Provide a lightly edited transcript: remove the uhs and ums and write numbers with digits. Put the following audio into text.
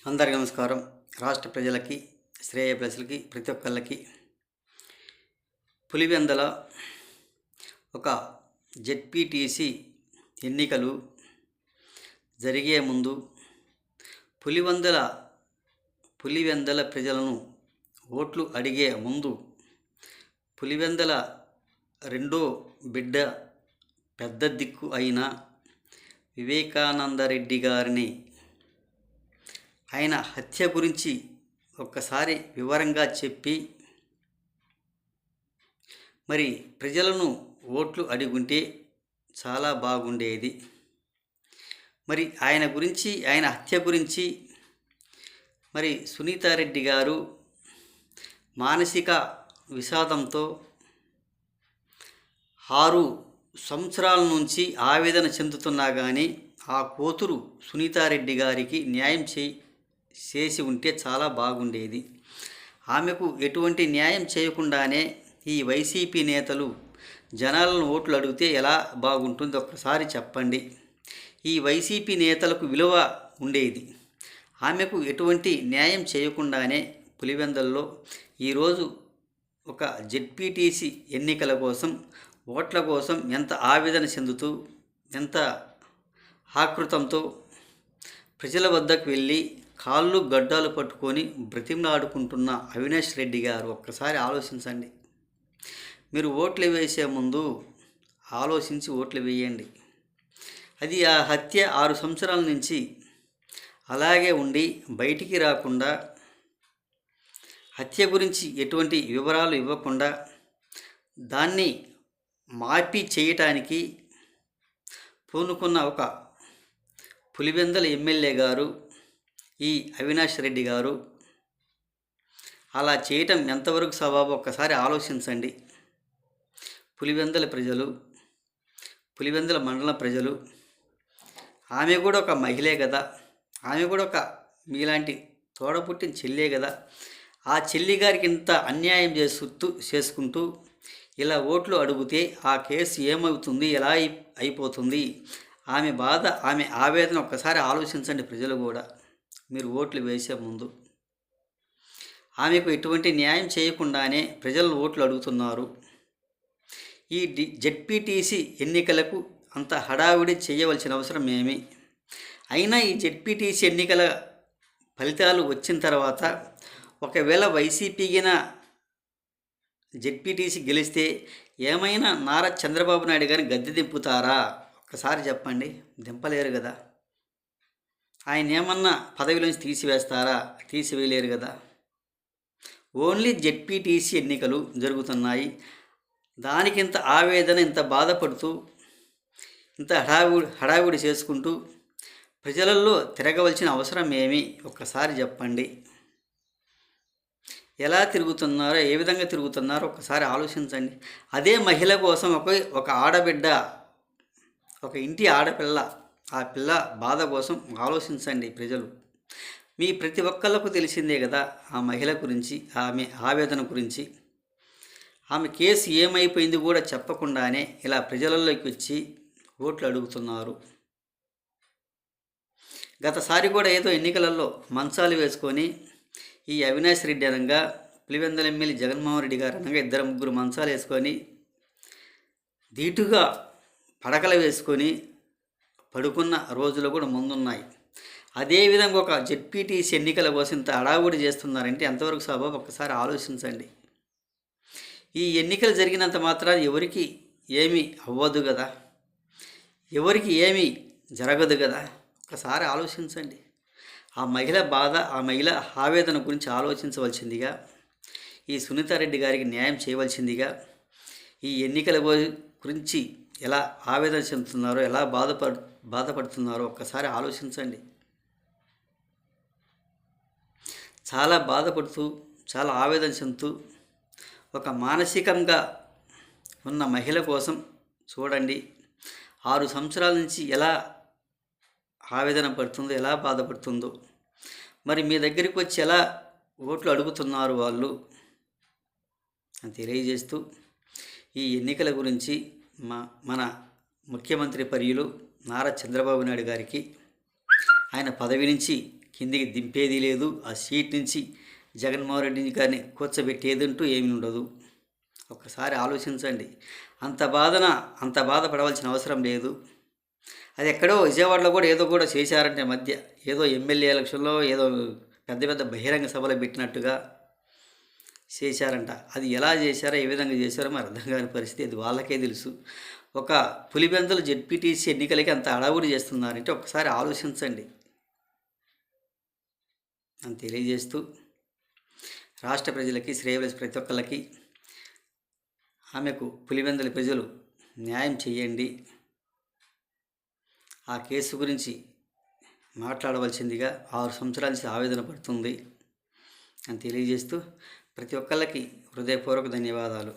అందరికీ నమస్కారం. రాష్ట్ర ప్రజలకి, శ్రేయోభిలాషులకి, ప్రతి ఒక్కళ్ళకి పులివెందుల ఒక జెడ్పీటీసీ ఎన్నికలు జరిగే ముందు పులివెందుల ప్రజలను ఓట్లు అడిగే ముందు పులివెందుల రెండో బిడ్డ పెద్ద దిక్కు అయిన వివేకానందరెడ్డి గారిని ఆయన హత్య గురించి ఒక్కసారి వివరంగా చెప్పి మరి ప్రజలను ఓట్లు అడుగుంటే చాలా బాగుండేది. మరి ఆయన హత్య గురించి మరి సునీతారెడ్డి గారు మానసిక విషాదంతో 6 సంవత్సరాల నుంచి ఆవేదన చెందుతున్నా కానీ ఆ కూతురు సునీతారెడ్డి గారికి న్యాయం చేసి ఉంటే చాలా బాగుండేది. ఆమెకు ఎటువంటి న్యాయం చేయకుండానే ఈ వైసీపీ నేతలు జనాలను ఓట్లు అడిగితే ఎలా బాగుంటుందో ఒక్కసారి చెప్పండి. ఈ వైసీపీ నేతలకు విలువ ఉండేది. ఆమెకు ఎటువంటి న్యాయం చేయకుండానే పులివెందుల్లో ఈరోజు ఒక జెడ్పీటీసీ ఎన్నికల కోసం ఓట్ల కోసం ఎంత ఆవేదన చెందుతూ ఎంత ఆకృతంతో ప్రజల వద్దకు వెళ్ళి కాళ్ళు గడ్డాలు పట్టుకొని బ్రతిమలాడుకుంటున్న అవినాష్ రెడ్డి గారు ఒక్కసారి ఆలోచించండి. మీరు ఓట్లు వేసే ముందు ఆలోచించి ఓట్లు వేయండి. అది ఆ హత్య 6 సంవత్సరాల నుంచి అలాగే ఉండి బయటికి రాకుండా హత్య గురించి ఎటువంటి వివరాలు ఇవ్వకుండా దాన్ని మార్పి చేయటానికి పూనుకున్న ఒక పులివెందుల ఎమ్మెల్యే గారు ఈ అవినాష్ రెడ్డి గారు అలా చేయటం ఎంతవరకు సవాబు ఒక్కసారి ఆలోచించండి. పులివెందుల ప్రజలు, పులివెందుల మండల ప్రజలు, ఆమె కూడా ఒక మహిళే కదా, ఆమె కూడా ఒక మీలాంటి తోడపుట్టిన చెల్లే కదా. ఆ చెల్లి గారికి ఇంత అన్యాయం చేసుకుంటూ ఇలా ఓట్లు అడిగితే ఆ కేసు ఏమవుతుంది, ఎలా అయిపోతుంది, ఆమె బాధ, ఆమె ఆవేదన ఒక్కసారి ఆలోచించండి. ప్రజలు కూడా మీరు ఓట్లు వేసే ముందు ఆమెకు ఎటువంటి న్యాయం చేయకుండానే ప్రజలు ఓట్లు అడుగుతున్నారు. ఈ జెడ్పీటీసీ ఎన్నికలకు అంత హడావిడి చేయవలసిన అవసరం ఏమి? అయినా ఈ జెడ్పీటీసీ ఎన్నికల ఫలితాలు వచ్చిన తర్వాత ఒకవేళ వైసీపీగిన జెడ్పీటీసీ గెలిస్తే ఏమైనా నారా చంద్రబాబు నాయుడు గారిని గద్దె దింపుతారా? ఒక్కసారి చెప్పండి. దింపలేరు కదా. ఆయన ఏమన్నా పదవిలోంచి తీసివేయలేరు కదా. ఓన్లీ జెడ్పీటీసీ ఎన్నికలు జరుగుతున్నాయి. దానికి ఇంత ఆవేదన, ఇంత బాధపడుతూ, ఇంత హడావిడి చేసుకుంటూ ప్రజలలో తిరగవలసిన అవసరం ఏమి? ఒక్కసారి చెప్పండి. ఎలా తిరుగుతున్నారో, ఏ విధంగా తిరుగుతున్నారో ఒక్కసారి ఆలోచించండి. అదే మహిళ కోసం ఒక ఆడబిడ్డ, ఒక ఇంటి ఆడపిల్ల, ఆ పిల్ల బాధ కోసం ఆలోచించండి ప్రజలు. మీ ప్రతి ఒక్కళ్ళకు తెలిసిందే కదా ఆ మహిళ గురించి, ఆమె ఆవేదన గురించి. ఆమె కేసు ఏమైపోయింది కూడా చెప్పకుండానే ఇలా ప్రజలలోకి వచ్చి ఓట్లు అడుగుతున్నారు. గతసారి కూడా ఏదో ఎన్నికలలో మంచాలు వేసుకొని ఈ అవినాష్ రెడ్డి అనగా పులివెందుల ఎమ్మెల్యే జగన్మోహన్ రెడ్డి గారు అనగా 2-3 మంచాలు వేసుకొని ధీటుగా పడకలు వేసుకొని పడుకున్న రోజులు కూడా ముందున్నాయి. అదేవిధంగా ఒక జెడ్పీటీసీ ఎన్నికల కోసం ఇంత హడావుడి చేస్తున్నారంటే ఎంతవరకు సబబు ఒక్కసారి ఆలోచించండి. ఈ ఎన్నికలు జరిగినంత మాత్రాన ఎవరికి ఏమీ అవ్వదు కదా, ఎవరికి ఏమీ జరగదు కదా. ఒక్కసారి ఆలోచించండి. ఆ మహిళ బాధ, ఆ మహిళ ఆవేదన గురించి ఆలోచించవలసిందిగా, ఈ సునీతారెడ్డి గారికి న్యాయం చేయవలసిందిగా, ఈ ఎన్నికల గురించి ఎలా ఆవేదన చెందుతున్నారో, ఎలా బాధపడుతున్నారో ఒక్కసారి ఆలోచించండి. చాలా బాధపడుతూ, చాలా ఆవేదన చెందుతూ ఒక మానసికంగా ఉన్న మహిళ కోసం చూడండి. 6 సంవత్సరాల నుంచి ఎలా ఆవేదన పడుతుందో, ఎలా బాధపడుతుందో, మరి మీ దగ్గరికి వచ్చి ఎలా ఓట్లు అడుగుతున్నారు వాళ్ళు అని తెలియజేస్తూ ఈ ఎన్నికల గురించి మన ముఖ్యమంత్రి పర్యులు నారా చంద్రబాబు నాయుడు గారికి ఆయన పదవి నుంచి కిందికి దింపేది లేదు. ఆ సీట్ నుంచి జగన్మోహన్ రెడ్డి గారిని కూర్చోబెట్టేదంటూ ఏమీ ఉండదు. ఒక్కసారి ఆలోచించండి. అంత బాధపడవలసిన అవసరం లేదు. అది ఎక్కడో విజయవాడలో కూడా ఏదో కూడా చేశారంటే మధ్య ఏదో ఎమ్మెల్యే ఎలక్షన్లో ఏదో పెద్ద పెద్ద బహిరంగ సభలు పెట్టినట్టుగా చేశారంట. అది ఎలా చేశారో, ఏ విధంగా చేశారో మరి అర్థం కాని పరిస్థితి. అది వాళ్ళకే తెలుసు. ఒక పులివెందుల జెడ్పీటీసీ ఎన్నికలకి అంత హడావుడి చేస్తున్నారంటే ఒకసారి ఆలోచించండి అని తెలియజేస్తూ, రాష్ట్ర ప్రజలకి, శ్రేయస్ ప్రతి ఒక్కళ్ళకి ఆమెకు పులివెందుల ప్రజలు న్యాయం చేయండి, ఆ కేసు గురించి మాట్లాడవలసిందిగా 6 సంవత్సరాల నుంచి ఆవేదన పడుతుంది అని తెలియజేస్తూ ప్రతి ఒక్కళ్ళకి హృదయపూర్వక ధన్యవాదాలు.